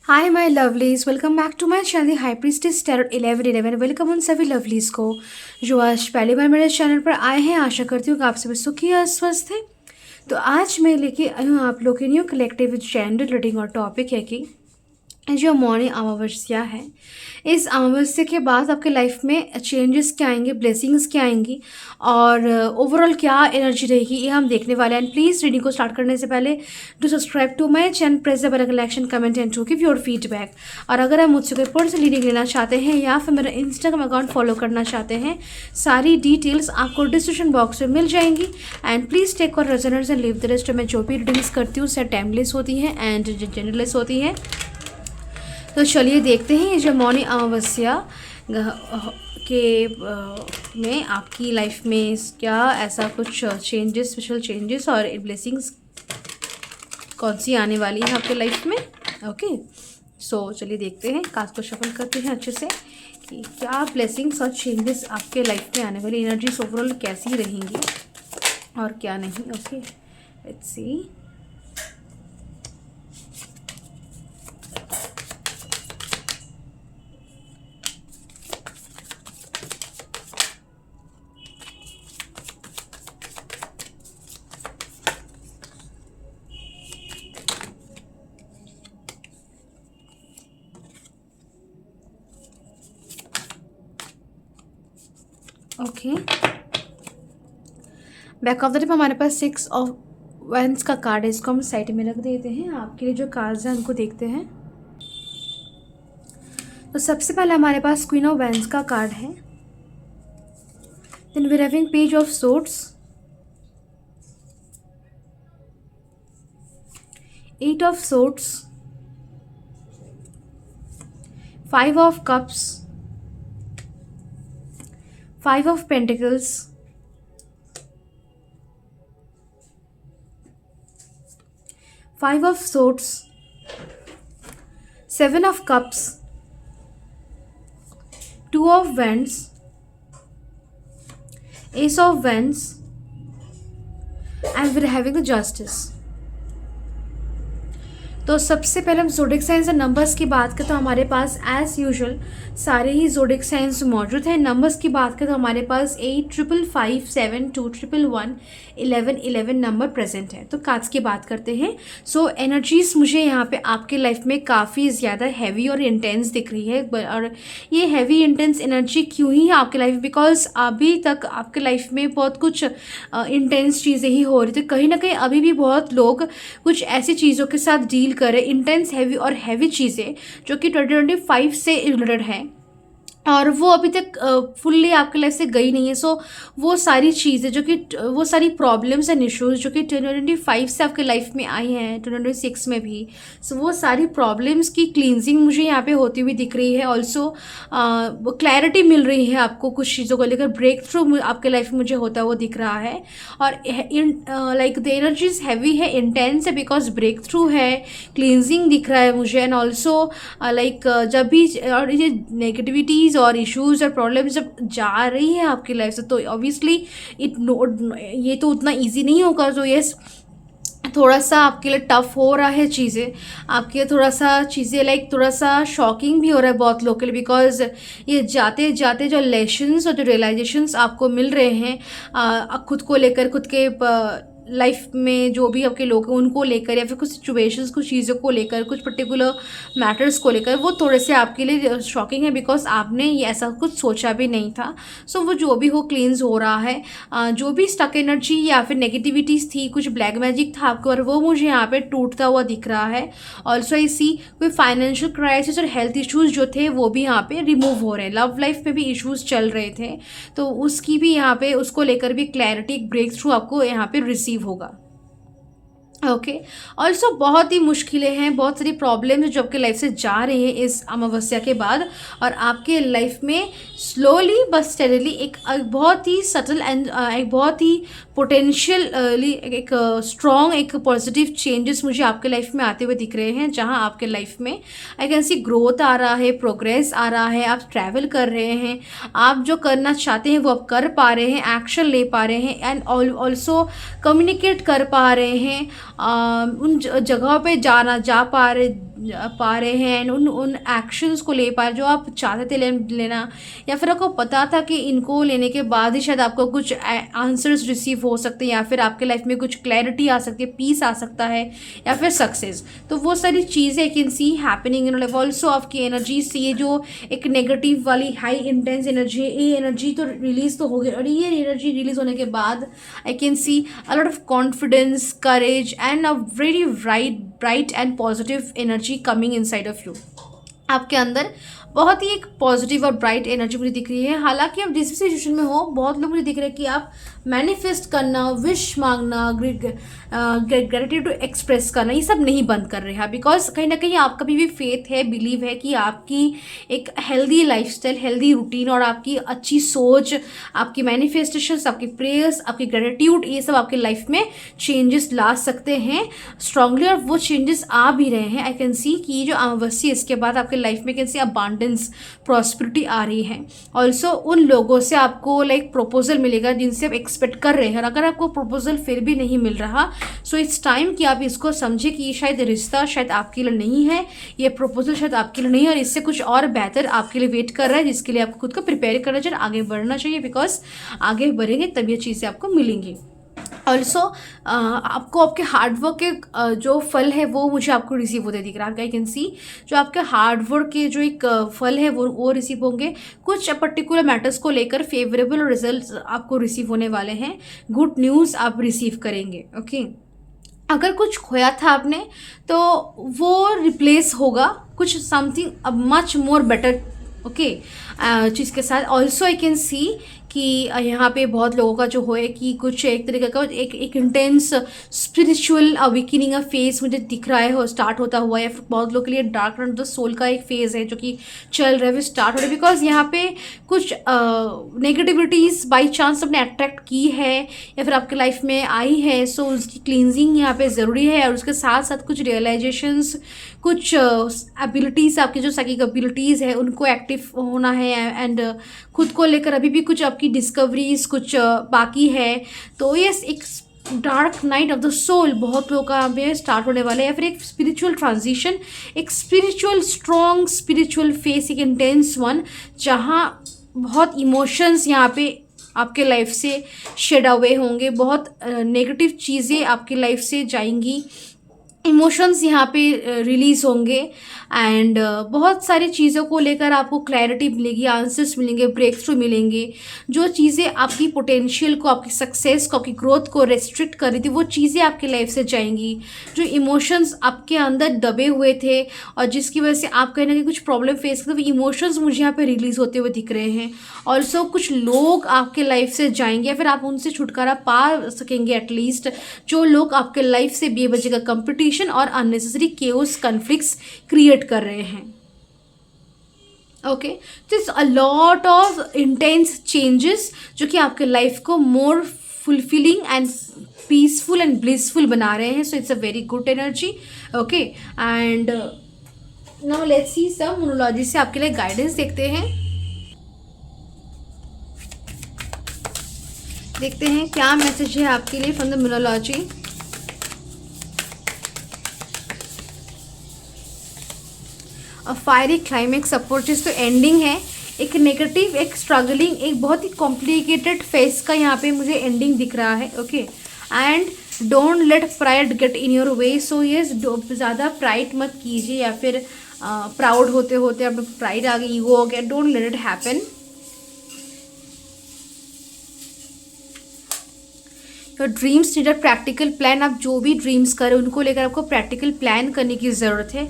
Hi my lovelies, welcome back to my channel high priestess tarot 1111। Welcome उन सभी lovelies को जो आज पहली बार मेरे चैनल पर आए हैं। आशा करती हूँ कि आप सभी सुखी और स्वस्थ हैं। तो आज मैं लेके आई हूँ आप लोग के न्यू कलेक्टिव जेंडर रीडिंग और टॉपिक है कि जो मौनी अमावस्या है, इस अमावस्या के बाद आपके लाइफ में चेंजेस क्या आएंगे, ब्लेसिंग्स क्या आएंगी और ओवरऑल क्या एनर्जी रहेगी, ये हम देखने वाले हैं। एंड प्लीज़ रीडिंग को स्टार्ट करने से पहले do subscribe to my channel, press the bell icon, like, comment and to give your feedback. और अगर आप मुझसे कोई पर्सनल रीडिंग लेना चाहते हैं या फिर मेरा इंस्टाग्राम अकाउंट फॉलो करना चाहते हैं, सारी डिटेल्स आपको डिस्क्रिप्शन बॉक्स में मिल जाएंगी। एंड प्लीज़ टेक और resonance and leave the rest. मैं जो भी रीडिंग्स करती हूँ उससे टाइमलेस होती हैं एंड जनरलेस होती हैं। तो चलिए देखते हैं ये जो मौनी अमावस्या के में आपकी लाइफ में क्या ऐसा कुछ चेंजेस, स्पेशल चेंजेस और ब्लेसिंग्स कौन सी आने वाली है आपके लाइफ में। ओके, सो चलिए देखते हैं। कार्ड्स को शफल करते हैं अच्छे से कि क्या ब्लेसिंग्स और चेंजेस आपके लाइफ में आने वाली एनर्जीज ओवरऑल कैसी रहेंगी और क्या नहीं। Okay, let's see. Okay, back of the dip हमारे पास 6 ऑफ वैंस का कार्ड है। इसको हम साइड में रख देते हैं। आपके लिए जो कार्ड्स हैं उनको देखते हैं। तो सबसे पहले हमारे पास क्वीन ऑफ वैंस का कार्ड है। Then we are having page of swords, 8 of swords, 5 of cups, 5 of Pentacles, 5 of Swords, 7 of Cups, 2 of Wands, Ace of Wands, and we're having the Justice. तो सबसे पहले हम zodiac science और numbers की बात करें तो हमारे पास एज यूजुअल सारे ही ज़ोडिक साइंस मौजूद हैं। नंबर्स की बात करें तो हमारे पास 8 5 5 7 2 1 1 नंबर प्रेजेंट है। तो कार्ड्स की बात करते हैं। सो एनर्जीज मुझे यहाँ पे आपके लाइफ में काफ़ी ज़्यादा हैवी और इंटेंस दिख रही है। और ये हैवी इंटेंस एनर्जी क्यों ही है आपके लाइफ में, बिकॉज अभी तक आपके लाइफ में बहुत कुछ इंटेंस चीज़ें ही हो रही थी। कहीं ना कहीं अभी भी बहुत लोग कुछ ऐसी चीज़ों के साथ डील करे, इंटेंस हैवी और हैवी चीज़ें जो कि 2025 से रिलेटेड है और वो अभी तक फुल्ली आपके लाइफ से गई नहीं है। सो वो सारी चीज़ें जो कि वो सारी प्रॉब्लम्स एंड इश्यूज जो कि 2025 से आपके लाइफ में आई हैं, 2026 में भी, सो वो सारी प्रॉब्लम्स की क्लींजिंग मुझे यहाँ पे होती हुई दिख रही है। ऑल्सो क्लैरिटी मिल रही है आपको कुछ चीज़ों को लेकर, ब्रेक थ्रू आपके लाइफ में मुझे होता हुआ दिख रहा है। और लाइक द एनर्जीज हैवी है, इंटेंस है, बिकॉज ब्रेक थ्रू है, क्लींजिंग दिख रहा है मुझे। एंड ऑल्सो लाइक जब भी और ये नेगेटिविटीज़ और इश्यूज और प्रॉब्लम्स जब जा रही है आपकी लाइफ से तो ऑब्वियसली ये तो उतना इजी नहीं होगा। तो यस, थोड़ा सा आपके लिए टफ हो रहा है चीज़ें आपके लिए, थोड़ा सा चीज़ें लाइक थोड़ा सा शॉकिंग भी हो रहा है बहुत लोग के लिए, बिकॉज ये जाते जाते जो लेसन्स और जो रियलाइजेशंस आपको मिल रहे हैं खुद को लेकर, खुद के लाइफ में जो भी आपके लोग हैं उनको लेकर, या फिर कुछ सिचुएशंस, कुछ चीज़ों को लेकर, कुछ पर्टिकुलर मैटर्स को लेकर, वो थोड़े से आपके लिए शॉकिंग है, बिकॉज आपने ये ऐसा कुछ सोचा भी नहीं था। सो वो जो भी हो क्लींस हो रहा है। जो भी स्टक एनर्जी या फिर नेगेटिविटीज़ थी, कुछ ब्लैक मैजिक था आपके, और वो मुझे यहाँ पे टूटता हुआ दिख रहा है। ऑल्सो आई सी कोई फाइनेंशियल क्राइसिस और हेल्थ इश्यूज़ जो थे वो भी यहाँ पे रिमूव हो रहे हैं। लव लाइफ में भी इश्यूज़ चल रहे थे तो उसकी भी यहाँ पे, उसको लेकर भी क्लैरिटी, ब्रेक थ्रू आपको यहाँ पे रिसीव होगा। ओके, ऑल्सो बहुत ही मुश्किलें हैं, बहुत सारी प्रॉब्लम्स जो आपके लाइफ से जा रही हैं इस अमावस्या के बाद, और आपके लाइफ में स्लोली बट स्टेडली एक बहुत ही सटल एंड एक बहुत ही पोटेंशियली एक स्ट्रॉन्ग, एक पॉजिटिव चेंजेस मुझे आपके लाइफ में आते हुए दिख रहे हैं, जहां आपके लाइफ में आई कैन सी ग्रोथ आ रहा है, प्रोग्रेस आ रहा है, आप ट्रैवल कर रहे हैं, आप जो करना चाहते हैं वो आप कर पा रहे हैं, एक्शन ले पा रहे हैं, एंड ऑल्सो कम्युनिकेट कर पा रहे हैं, उन जगहों पे जा पा रहे, पा रहे हैं एंड उन उन एक्शंस को ले पा रहे जो आप चाहते थे लेना, या फिर आपको पता था कि इनको लेने के बाद ही शायद आपको कुछ आंसर्स रिसीव हो सकते हैं, या फिर आपके लाइफ में कुछ क्लैरिटी आ सकती है, पीस आ सकता है, या फिर सक्सेस। तो वो सारी चीज़ें can see happening in life. Also आपकी एनर्जी से ये जो एक नेगेटिव वाली हाई इंटेंस एनर्जी है, ये एनर्जी तो रिलीज तो हो गई, और ये एनर्जी रिलीज होने के बाद I can see a lot of confidence, courage and a very bright and positive energy coming inside of you. आपके अंदर बहुत ही एक पॉजिटिव और ब्राइट एनर्जी मुझे दिख रही है। हालांकि आप जिस भी सिचुएशन में हो, बहुत लोग मुझे दिख रहे हैं कि आप मैनिफेस्ट करना, विश मांगना, ग्रेटिट्यूड एक्सप्रेस करना, ये सब नहीं बंद कर रहे हैं, बिकॉज कहीं ना कहीं आपका भी फेथ है, बिलीव है कि आपकी एक हेल्दी लाइफस्टाइल, हेल्दी रूटीन और आपकी अच्छी सोच, आपकी मैनिफेस्टेशंस, आपकी प्रेयर्स, आपकी ग्रेटिट्यूड, ये सब आपकी लाइफ में चेंजेस ला सकते हैं स्ट्रांगली, और वो चेंजेस आ भी रहे हैं। आई कैन सी कि जो अमावस्या इसके बाद आपके लाइफ में कैन सी अबांडेंस, प्रॉस्पेरिटी आ रही है। ऑल्सो उन लोगों से आपको लाइक प्रपोजल मिलेगा जिनसे आप एक्सपेक्ट कर रहे हैं, और अगर आपको प्रपोजल फिर भी नहीं मिल रहा, सो इट्स टाइम कि आप इसको समझे कि ये शायद रिश्ता शायद आपके लिए नहीं है, ये प्रपोजल शायद आपके लिए नहीं है, और इससे कुछ और बेहतर आपके लिए वेट कर रहा है, जिसके लिए आपको खुद को प्रिपेयर करना चाहिए, आगे बढ़ना चाहिए, बिकॉज आगे बढ़ेंगे तब ये चीज़ें आपको मिलेंगी। ऑल्सो आपको आपके हार्डवर्क के जो फल है वो मुझे आपको रिसीव होते दिख रहा है। आई कैन सी जो आपके हार्डवर्क के जो एक फल है वो रिसीव होंगे। कुछ पर्टिकुलर मैटर्स को लेकर फेवरेबल रिजल्ट्स आपको रिसीव होने वाले हैं, गुड न्यूज़ आप रिसीव करेंगे। ओके अगर कुछ खोया था आपने तो वो रिप्लेस होगा कुछ something much more better okay चीज़ के साथ। ऑल्सो आई कैन सी कि यहाँ पे बहुत लोगों का जो हो है कि कुछ एक तरीके का एक इंटेंस स्पिरिचुअल अवेकनिंग का फेज मुझे दिख रहा है, हो स्टार्ट होता हुआ, या फिर बहुत लोगों के लिए dark night of the soul का एक फेज़ है जो कि चल रहा है, वो स्टार्ट हो रहा है, बिकॉज यहाँ पे कुछ नेगेटिविटीज़ बाई चांस आपने अट्रैक्ट की है या फिर आपके लाइफ में आई है, सो उसकी क्लींजिंग यहाँ पे ज़रूरी है। और उसके साथ साथ कुछ रियलाइजेशंस, कुछ एबिलिटीज़, आपकी जो साइकिक एबिलिटीज़ है उनको एक्टिव होना है, एंड खुद को लेकर अभी भी कुछ आपकी डिस्कवरीज कुछ बाकी है। तो ये एक dark night of the soul बहुत लोगों का में स्टार्ट होने वाला है, या फिर एक स्पिरिचुअल ट्रांजिशन, एक स्पिरिचुअल स्ट्रॉन्ग स्पिरिचुअल फेस, एक इंटेंस वन, जहाँ बहुत इमोशंस यहाँ पे आपके लाइफ से शेड अवे होंगे, बहुत नेगेटिव चीज़ें आपकी लाइफ से जाएंगी, इमोशंस यहाँ पे रिलीज़ होंगे, एंड बहुत सारी चीज़ों को लेकर आपको क्लैरिटी मिलेगी, आंसर्स मिलेंगे, ब्रेक थ्रू मिलेंगे। जो चीज़ें आपकी पोटेंशियल को, आपकी सक्सेस को, आपकी ग्रोथ को रेस्ट्रिक्ट कर रही थी, वो चीज़ें आपकी लाइफ से जाएंगी। जो इमोशंस आपके अंदर दबे हुए थे और जिसकी वजह से आप कहीं ना कहीं कुछ प्रॉब्लम फेस करते, वो इमोशंस मुझे यहाँ पे रिलीज़ होते हुए दिख रहे हैं। ऑल्सो कुछ लोग आपके लाइफ से जाएंगे, या फिर आप उनसे छुटकारा पा सकेंगे एटलीस्ट, जो लोग आपके लाइफ से बेवजह का कंपटीशन और अननेसेसरी केओस कॉन्फ्लिक्ट्स क्रिएट कर रहे हैं। Okay this a lot of intense changes जो कि आपके लाइफ को more fulfilling and peaceful and blissful बना रहे हैं। So it's a very good energy. Okay and now let's see some numerology से आपके लिए गाइडेंस देखते हैं क्या मैसेज है आपके लिए from the numerology. Fiery climax approaches, तो एंडिंग है, एक नेगेटिव, एक स्ट्रगलिंग, एक बहुत ही कॉम्प्लिकेटेड फेस का यहाँ पे मुझे एंडिंग दिख रहा है। Okay and don't let pride get in your way. So yes ज़्यादा प्राइड मत कीजिए, या फिर प्राउड होते होते आप प्राइड आ गई, ईगो हो गया, don't let it happen. Your dreams need a practical plan. आप जो भी ड्रीम्स करें उनको लेकर आपको प्रैक्टिकल प्लान करने की ज़रूरत है,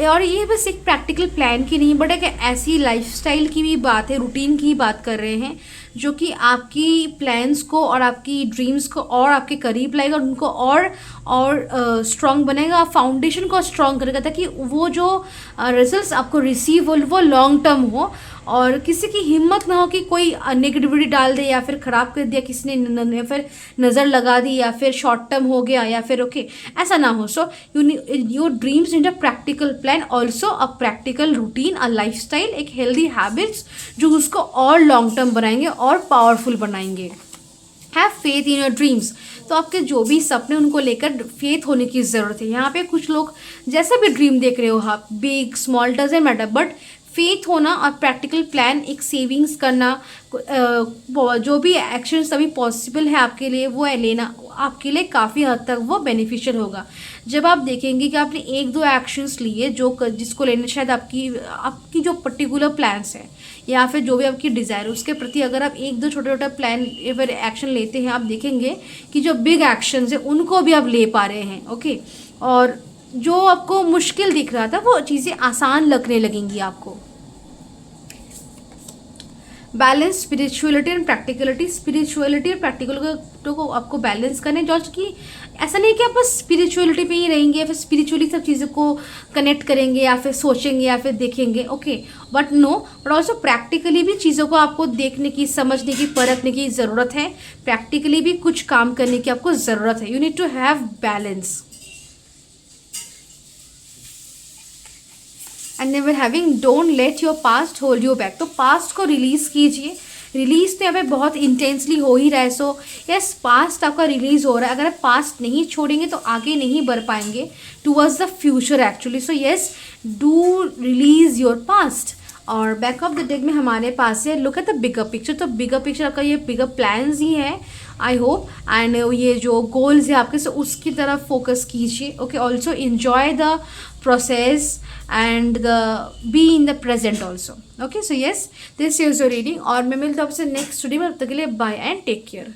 और ये बस एक प्रैक्टिकल प्लान की नहीं बट एक ऐसी लाइफस्टाइल की भी बात है, रूटीन की बात कर रहे हैं जो कि आपकी प्लान्स को और आपकी ड्रीम्स को और आपके करीब लाएगा, और उनको और स्ट्रॉन्ग बनेगा, फाउंडेशन को स्ट्रॉन्ग करेगा, ताकि वो जो रिजल्ट्स आपको रिसीव हो वो लॉन्ग टर्म हो, और किसी की हिम्मत ना हो कि कोई नेगेटिविटी डाल दे या फिर ख़राब कर दिया किसी ने, या फिर नज़र लगा दी, या फिर शॉर्ट टर्म हो गया, या फिर ओके ऐसा ना हो। So your dreams need a practical plan, also a practical routine, a lifestyle, एक हेल्दी हैबिट्स जो उसको और लॉन्ग टर्म बनाएंगे और पावरफुल बनाएंगे। Have faith in your dreams. तो आपके जो भी सपने उनको लेकर फेथ होने की ज़रूरत है। यहाँ पे कुछ लोग जैसे भी ड्रीम देख रहे हो आप, big small doesn't matter, but faith होना और प्रैक्टिकल प्लान, एक सेविंग्स करना, जो भी एक्शंस अभी पॉसिबल है आपके लिए वो है लेना, आपके लिए काफ़ी हद तक वो बेनिफिशियल होगा। जब आप देखेंगे कि आपने एक दो एक्शंस लिए जो जिसको लेने शायद आपकी जो पर्टिकुलर प्लान्स है या फिर जो भी आपकी डिज़ायर उसके प्रति अगर आप एक दो छोटे छोटे प्लान या फिर एक्शन लेते हैं, आप देखेंगे कि जो बिग एक्शंस है उनको भी आप ले पा रहे हैं। ओके, और जो आपको मुश्किल दिख रहा था वो चीज़ें आसान लगने लगेंगी आपको। Balance spirituality and practicality, spirituality और प्रैक्टिकल को आपको बैलेंस करना है, जो कि ऐसा नहीं कि आप बस स्पिरिचुअलिटी पे ही रहेंगे या फिर स्पिरिचुअली सब चीज़ों को कनेक्ट करेंगे या फिर सोचेंगे या फिर देखेंगे। Okay, but but also practically भी चीज़ों को आपको देखने की, समझने की, परखने की ज़रूरत है। प्रैक्टिकली भी कुछ काम करने की आपको ज़रूरत है। You need to have balance and never having, don't let your past hold you back. तो पास्ट को रिलीज़ कीजिए। रिलीज तो यहाँ पे बहुत इंटेंसली हो ही रहा है। सो यस, पास्ट आपका रिलीज हो रहा है। अगर आप पास्ट नहीं छोड़ेंगे तो आगे नहीं बढ़ पाएंगे towards the future actually. So yes, do release your past. और बैक ऑफ द डेक में हमारे पास है look at the bigger picture. तो बिगर पिक्चर आपका ये बिगर प्लान्स ही है आई होप, एंड ये जो गोल्स है आपके, सो उसकी तरफ फोकस कीजिए। Okay, also enjoy the process and the be in the present also. Okay, so yes, this is your reading और मैं मिलता हूँ आपसे नेक्स्ट स्टूडियो में। तब तक के लिए बाय एंड टेक केयर।